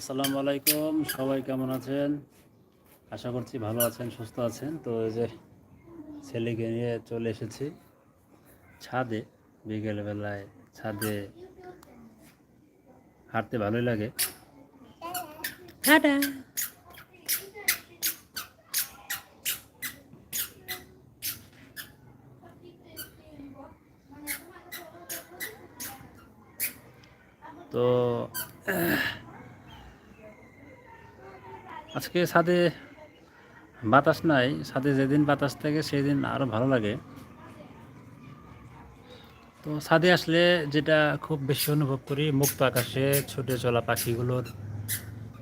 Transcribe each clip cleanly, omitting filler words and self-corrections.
আসসালামু আলাইকুম, সবাই কেমন আছেন? আশা করছি ভালো আছেন, সুস্থ আছেন। তো এই যে ছেলেকে নিয়ে চলে এসেছি ছাদে। বিকেলবেলায় ছাদে হাঁটতে ভালোই লাগে। টাটা। তো আজকে ছাদে বাতাস নাই, ছাদে যেদিন বাতাস থাকে সেদিন আরও ভালো লাগে। তো ছাদে আসলে যেটা খুব বেশি অনুভব করি, মুক্ত আকাশে ছুটে চলা পাখিগুলোর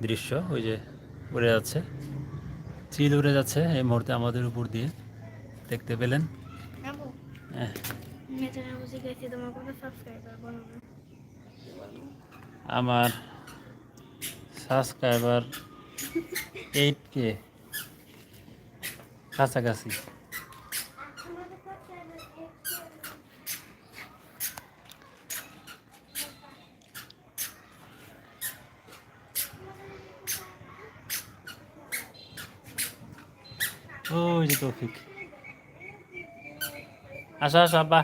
দৃশ্য। ওই যে উড়ে যাচ্ছে, চিল উড়ে যাচ্ছে এই মুহূর্তে আমাদের উপর দিয়ে, দেখতে পেলেন? আমার সাবস্ক্রাইবার 8K কাছাকাছি। ওই যে তৌফিক, আসো আসো আব্বা।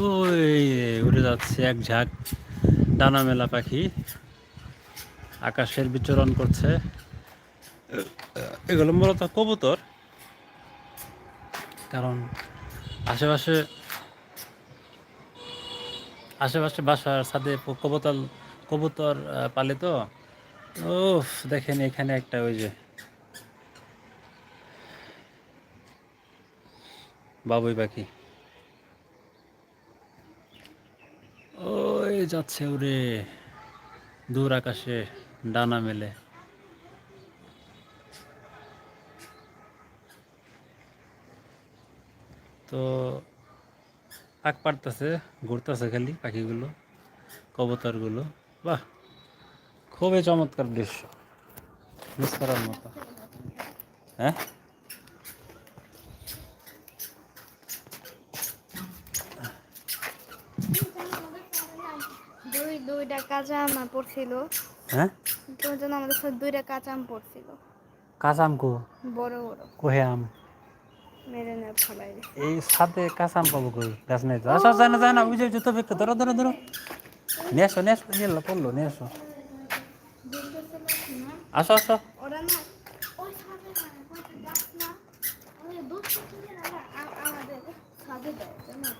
ওই উড়ে যাচ্ছে এক ঝাঁক ডানা মেলা পাখি, আকাশের বিচরণ করছে। এগুলো মূলত কবুতর, কারণ আশেপাশে আশেপাশে বাসার ছাদে কবুতর পালে তো। ও দেখেন এখানে একটা ওই যে বাবুই পাখি, ওই যাচ্ছে উড়ে দূর আকাশে ডানা মেলে। তো পাক পারতেছে, ঘুরতেছে খালি পাখিগুলো, কবুতরগুলো। বাহ, খুবই চমৎকার দৃশ্য, মিস করার মতো। হ্যাঁ, দুইটা কাঁচা আম পড়ছিল। হ্যাঁ, তোর জন্য আমাদের সাথে দুইটা কাঁচা আম পড়ছিল, কাঁচা আম বড় বড়। কোহে আম মেরে না ফলাই এই সাথে কাঁচা আম পাবো কই? গাছ নাই তো। আসো, যায় না, ওই যে জুতো ফেকতে, ধরো নিয়ে আসো, নিয়ে পড়লো, নিয়ে আসো, আসো আসো। ওরা না ওই ছাদে গাছ না, ওই দুধ আমাদের ছাদে দেয় জানো?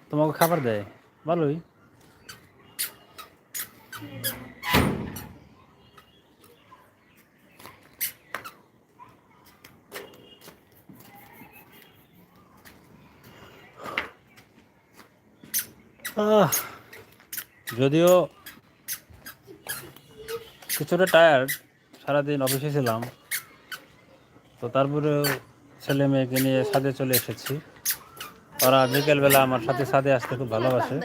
তোমাকে খাবার দেয়, ভালোই। যদিও কিছুটা টায়ার্ড, সারাদিন অফিসে ছিলাম, তো তারপরেও ছেলে মেয়েকে নিয়ে ছাদে চলে এসেছি। ওরা বিকেলবেলা আমার সাথে ছাদে আসতে খুব ভালোবাসে।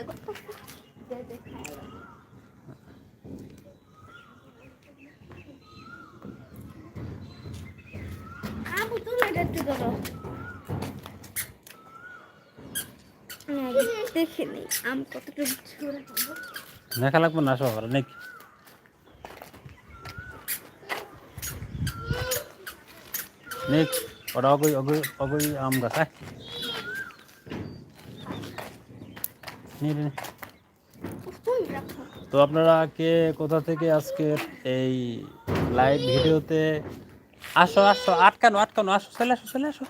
দেখিনি আম কতটুকু ঝরে পাবো। দেখা লাগবে না, সবার নাকি নেক, ওরা অগই আম গাছ। তো আপনারা কে কোথা থেকে আজকের এই লাইভ ভিডিওতে আসো, আটকানো, আসো, চলে আসো।